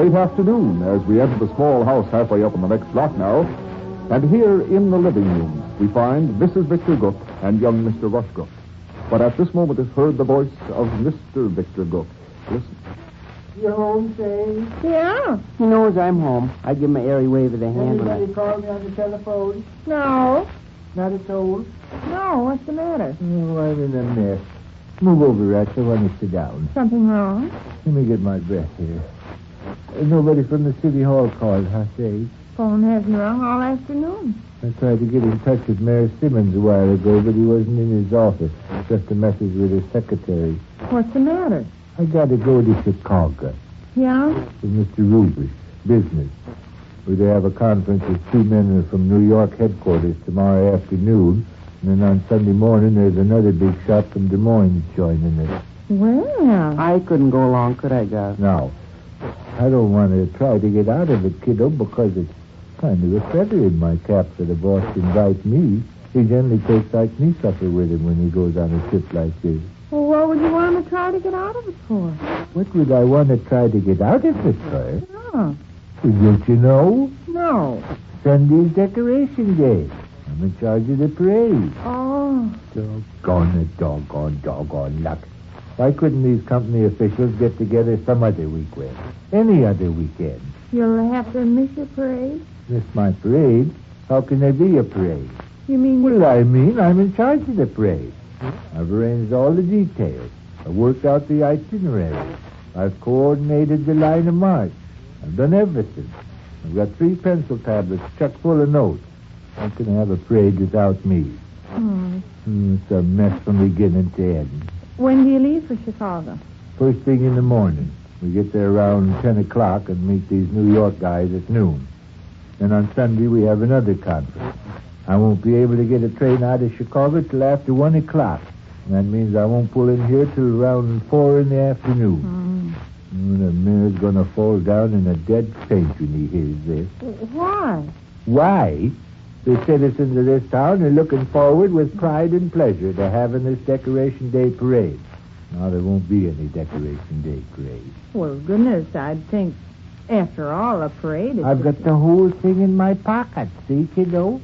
late afternoon as we enter the small house halfway up in the next block now. And here in the living room, we find Mrs. Victor Gook and young Mr. Rush Gook. But at this moment is heard the voice of Mr. Victor Gook. Listen. You home, say? Yeah. He knows I'm home. I give him an airy wave of the hand. Anybody call me on the telephone? No. Not a soul? No, what's the matter? Oh, I'm in a mess. Move over, Rex. I want to sit down. Something wrong? Let me get my breath here. Nobody from the city hall called, huh, say? Phone hasn't rung all afternoon. I tried to get in touch with Mayor Simmons a while ago, but he wasn't in his office. Just a message with his secretary. What's the matter? I got to go to Chicago. Yeah? With Mr. Rubish. Business. Where they have a conference with two men from New York headquarters tomorrow afternoon. And then on Sunday morning, there's another big shot from Des Moines joining us. Well. I couldn't go along, could I, Gus? No. I don't want to try to get out of it, kiddo, because it's kind of a feather in my cap for the boss to invite me. He generally takes like me supper with him when he goes on a trip like this. Well, what would you want to try to get out of it for? What would I want to try to get out of it for? Oh. Well, don't you know? No. Sunday's Decoration Day. I'm in charge of the parade. Oh. Doggone luck. Why couldn't these company officials get together some other weekend? Any other weekend? You'll have to miss your parade? Miss my parade? How can there be a parade? You mean... Well, I'm in charge of the parade. I've arranged all the details. I've worked out the itinerary. I've coordinated the line of march. I've done everything. I've got 3 pencil tablets chock full of notes. How can I have a parade without me? It's a mess from beginning to end. When do you leave for Chicago? First thing in the morning. We get there around 10 o'clock and meet these New York guys at noon. Then on Sunday we have another conference. I won't be able to get a train out of Chicago till after 1 o'clock. And that means I won't pull in here till around 4 in the afternoon. The mayor's going to fall down in a dead faint when he hears this. Why? Why? The citizens of this town are looking forward with pride and pleasure to having this Decoration Day parade. Now, there won't be any Decoration Day parade. Well, goodness, I'd think, after all, a parade is... I've got the whole thing in my pocket, see, kiddo?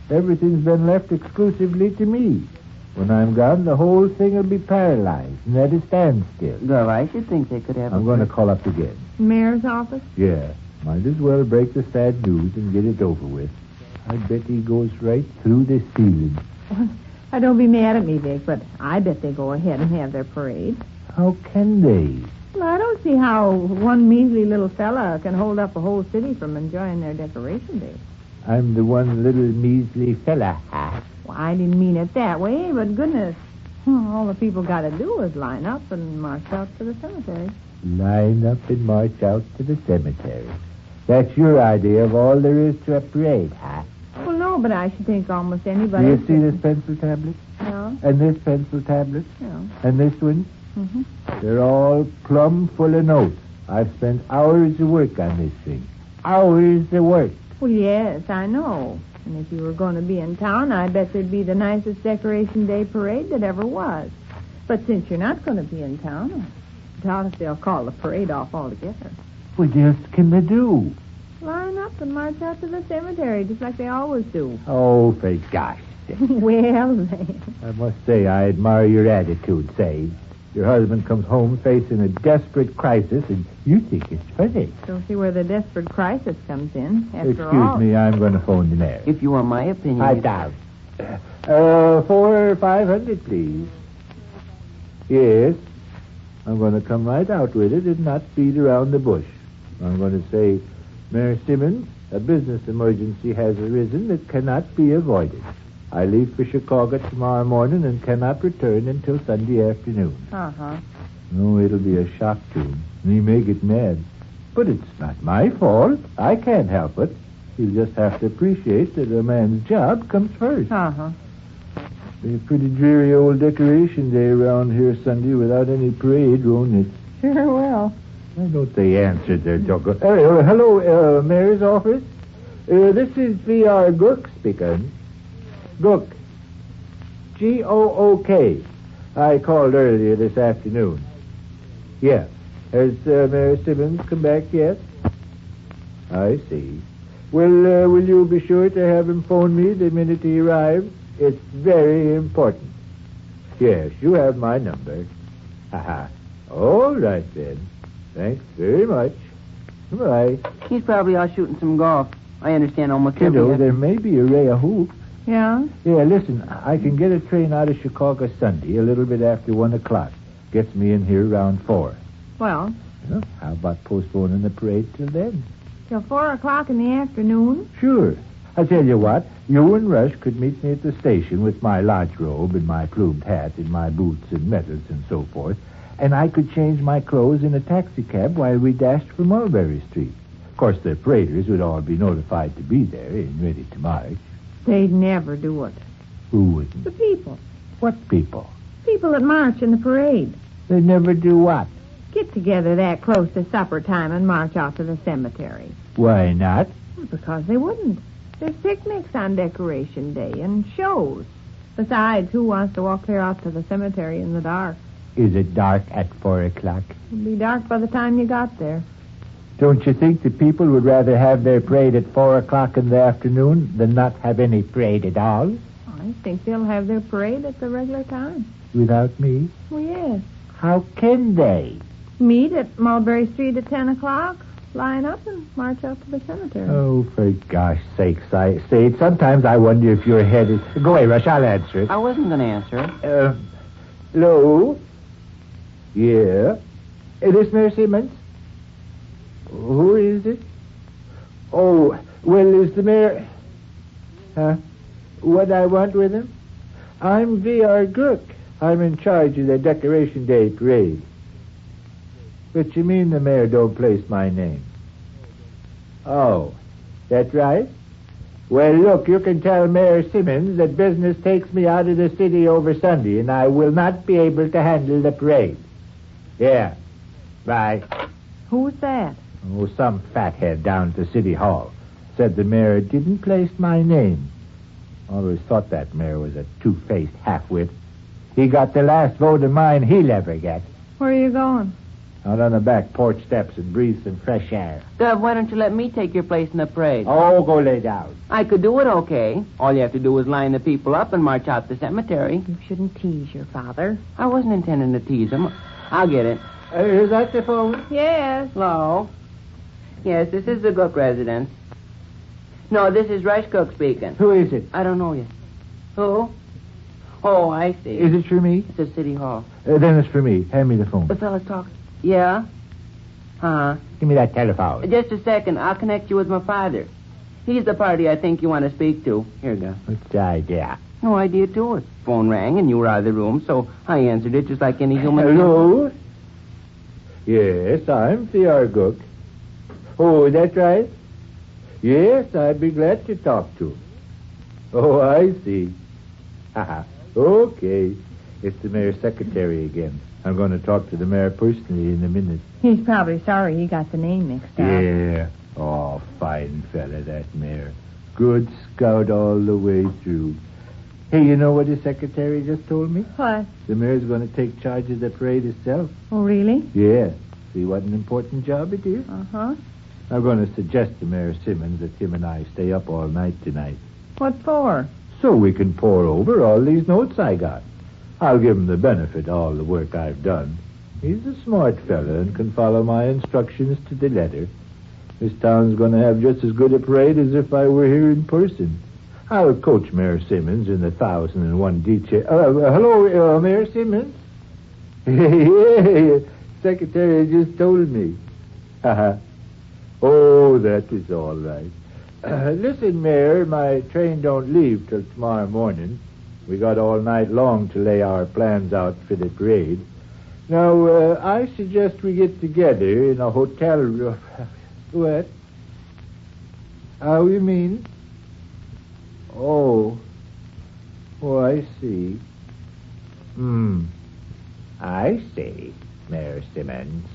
Everything's been left exclusively to me. When I'm gone, the whole thing will be paralyzed and at a standstill. Well, I should think they could have... I'm going to call up again. Mayor's office? Yeah. Might as well break the sad news and get it over with. I bet he goes right through the ceiling. Well, don't be mad at me, Vic, but I bet they go ahead and have their parade. How can they? Well, I don't see how one measly little fella can hold up a whole city from enjoying their Decoration Day. I'm the one little measly fella. Well, I didn't mean it that way, but goodness, all the people got to do is line up and march out to the cemetery. Line up and march out to the cemetery. That's your idea of all there is to a parade, huh? Well, no, but I should think almost anybody... Do you see this pencil tablet? Yeah. And this pencil tablet? Yeah. And this one? Mm-hmm. They're all plumb full of notes. I've spent hours of work on this thing. Hours of work. Well, yes, I know. And if you were going to be in town, I bet there'd be the nicest Decoration Day parade that ever was. But since you're not going to be in town, I doubt if they'll call the parade off altogether. What else can they do? Line up and march out to the cemetery, just like they always do. Oh, for gosh sake. Well, then. I must say, I admire your attitude, Sade. Your husband comes home facing a desperate crisis, and you think it's funny. Don't see where the desperate crisis comes in. Excuse me, I'm going to phone the mayor. If you want my opinion... I doubt. 400 or 500, please. Yes. I'm going to come right out with it and not beat around the bush. I'm going to say, Mayor Simmons, a business emergency has arisen that cannot be avoided. I leave for Chicago tomorrow morning and cannot return until Sunday afternoon. Uh-huh. Oh, it'll be a shock to him, and he may get mad. But it's not my fault. I can't help it. He'll just have to appreciate that a man's job comes first. Uh-huh. Be a pretty dreary old Decoration Day around here Sunday without any parade, won't it? Sure will. Why don't they answer their doggone... hello, Mayor's office? This is V.R. Gook speaking. Gook. G-O-O-K. I called earlier this afternoon. Yeah. Has Mayor Simmons come back yet? I see. Well, will you be sure to have him phone me the minute he arrives? It's very important. Yes, you have my number. Haha. All right, then. Thanks very much. Bye. He's probably out shooting some golf. I understand almost Kiddo, every... there may be a ray of hoop. Yeah? Yeah, listen, I can get a train out of Chicago Sunday a little bit after 1 o'clock. Gets me in here around 4. Well, How about postponing the parade till then? till 4 o'clock in the afternoon? Sure. I tell you what, you and Rush could meet me at the station with my lodge robe and my plumed hat and my boots and medals and so forth, and I could change my clothes in a taxicab while we dashed for Mulberry Street. Of course, the paraders would all be notified to be there and ready to march. They'd never do it. Who wouldn't? The people. What people? People that march in the parade. They'd never do what? Get together that close to supper time and march out to the cemetery. Why not? Because they wouldn't. There's picnics on Decoration Day and shows. Besides, who wants to walk clear out to the cemetery in the dark? Is it dark at 4 o'clock? It'd be dark by the time you got there. Don't you think the people would rather have their parade at 4 o'clock in the afternoon than not have any parade at all? I think they'll have their parade at the regular time. Without me? Well, yes. How can they? Meet at Mulberry Street at 10 o'clock, line up and march out to the cemetery. Oh, for gosh sakes, Sade, sometimes I wonder if your head is... Go away, Rush, I'll answer it. I wasn't going to answer it. Hello? Yeah? This Mayor Simmons? Who is it? Oh, well, is the mayor... Huh? What I want with him? I'm V.R. Gook. I'm in charge of the Decoration Day parade. But you mean the mayor don't place my name? Oh, that's right? Well, look, you can tell Mayor Simmons that business takes me out of the city over Sunday, and I will not be able to handle the parade. Yeah. Bye. Who's that? Oh, some fathead down at the city hall. Said the mayor didn't place my name. Always thought that mayor was a two-faced half-wit. He got the last vote of mine he'll ever get. Where are you going? Out on the back porch steps and breathe some fresh air. Dove, why don't you let me take your place in the parade? Oh, go lay down. I could do it okay. All you have to do is line the people up and march out the cemetery. You shouldn't tease your father. I wasn't intending to tease him. I'll get it. Is that the phone? Yes. Hello? Yes, this is the Gook residence. No, this is Rush Cook speaking. Who is it? I don't know you. Who? Oh, I see. Is it for me? It's at City Hall. Then it's for me. Hand me the phone. The fella's talking. Yeah? Huh? Give me that telephone. Just a second. I'll connect you with my father. He's the party I think you want to speak to. Here you go. What's the idea? No idea to it. Phone rang and you were out of the room, so I answered it just like any human. Hello? Yes, I'm V.R. Gook. Oh, that's right? Yes, I'd be glad to talk to him. Oh, I see. Haha. Okay. It's the mayor's secretary again. I'm going to talk to the mayor personally in a minute. He's probably sorry he got the name mixed up. Yeah. Oh, fine fella, that mayor. Good scout all the way through. Hey, you know what his secretary just told me? What? The mayor's going to take charge of the parade himself. Oh, really? Yeah. See what an important job it is? Uh-huh. I'm going to suggest to Mayor Simmons that him and I stay up all night tonight. What for? So we can pore over all these notes I got. I'll give him the benefit of all the work I've done. He's a smart fella and can follow my instructions to the letter. This town's going to have just as good a parade as if I were here in person. I'll coach Mayor Simmons in the 1001 detail. Hello, Mayor Simmons? Yeah, Secretary just told me. Oh, that is all right. Listen, Mayor, my train don't leave till tomorrow morning. We got all night long to lay our plans out for the parade. Now, I suggest we get together in a hotel room. What? How you mean? Oh, I see. I see, Mayor Simmons.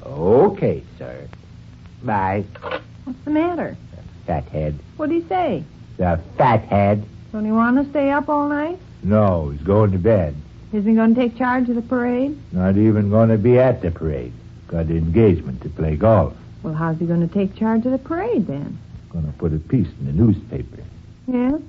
Okay, sir. Bye. What's the matter? Fathead. What'd he say? The fathead. Don't he want to stay up all night? No, he's going to bed. Isn't he going to take charge of the parade? Not even going to be at the parade. Got an engagement to play golf. Well, how's he going to take charge of the parade then? Going to put a piece in the newspaper. Yes?